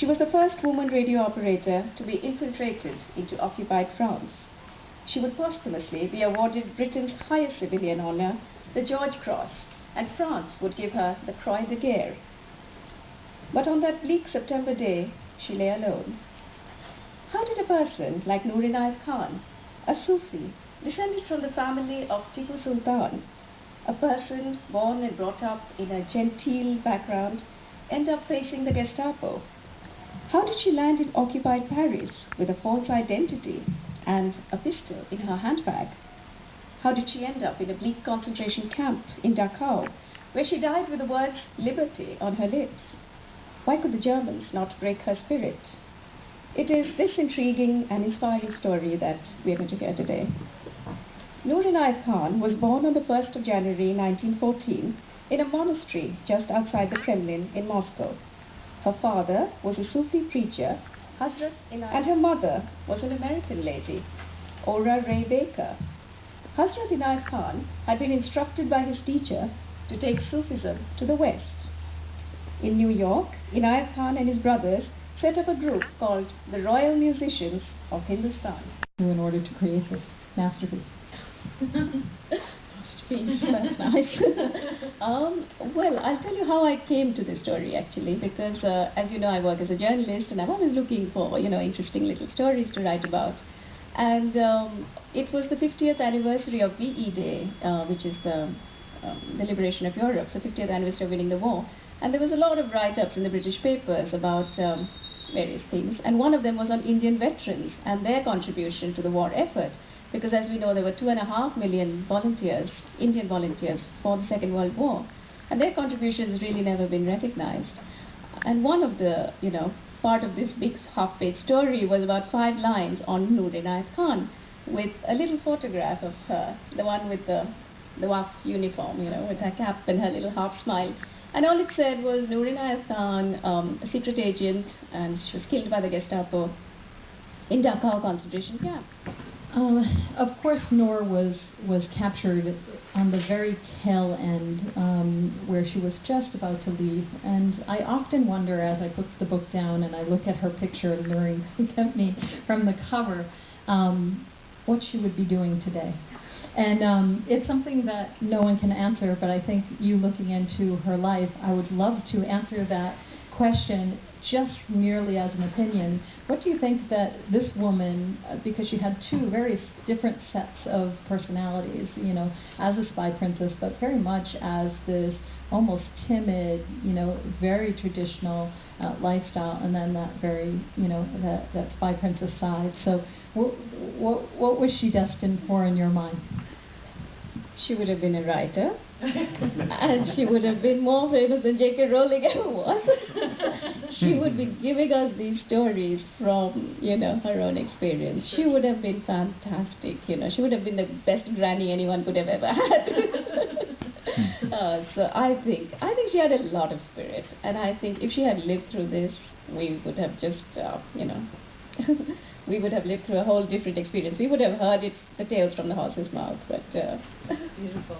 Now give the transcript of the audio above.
She was the first woman radio operator to be infiltrated into occupied France. She would posthumously be awarded Britain's highest civilian honor, the George Cross, and France would give her the Croix de Guerre. But on that bleak September day, she lay alone. How did a person like Noor Inayat Khan, a Sufi, descended from the family of Tipu Sultan, a person born and brought up in a genteel background, end up facing the Gestapo? How did she land in occupied Paris with a false identity and a pistol in her handbag? How did she end up in a bleak concentration camp in Dachau, where she died with the words liberty on her lips? Why could the Germans not break her spirit? It is this intriguing and inspiring story that we are going to hear today. Noor Inayat Khan was born on the 1st of January 1914 in a monastery just outside the Kremlin in Moscow. Her father was a Sufi preacher, Hazrat Inayat, and her mother was an American lady, Ora Ray Baker. Hazrat Inayat Khan had been instructed by his teacher to take Sufism to the West. In New York, Inayat Khan and his brothers set up a group called the Royal Musicians of Hindustan in order to create this masterpiece. That's nice. Well, I'll tell you how I came to this story actually, because as you know, I work as a journalist and I'm always looking for, interesting little stories to write about. And it was the 50th anniversary of VE Day, which is the liberation of Europe, so 50th anniversary of winning the war. And there was a lot of write-ups in the British papers about various things. And one of them was on Indian veterans and their contribution to the war effort. Because as we know, there were 2.5 million volunteers, Indian volunteers, for the Second World War. And their contributions really never been recognized. And one of the, part of this big half-page story was about 5 lines on Noor Inayat Khan with a little photograph of her, the one with the WAF uniform, with her cap and her little half smile. And all it said was Noor Inayat Khan, a secret agent, and she was killed by the Gestapo in Dachau concentration camp. Of course, Noor was captured on the very tail end, where she was just about to leave. And I often wonder, as I put the book down and I look at her picture luring me from the cover, what she would be doing today. And it's something that no one can answer, but I think you looking into her life, I would love to answer that question just merely as an opinion. What do you think that this woman, because she had 2 very different sets of personalities, as a spy princess, but very much as this almost timid, very traditional lifestyle, and then that very, that spy princess side. So what was she destined for in your mind? She would have been a writer, and she would have been more famous than J.K. Rowling ever was. She would be giving us these stories from, her own experience. She would have been fantastic, She would have been the best granny anyone could have ever had. So I think she had a lot of spirit, and I think if she had lived through this, we would have just, we would have lived through a whole different experience. We would have heard the tales from the horse's mouth. But Beautiful.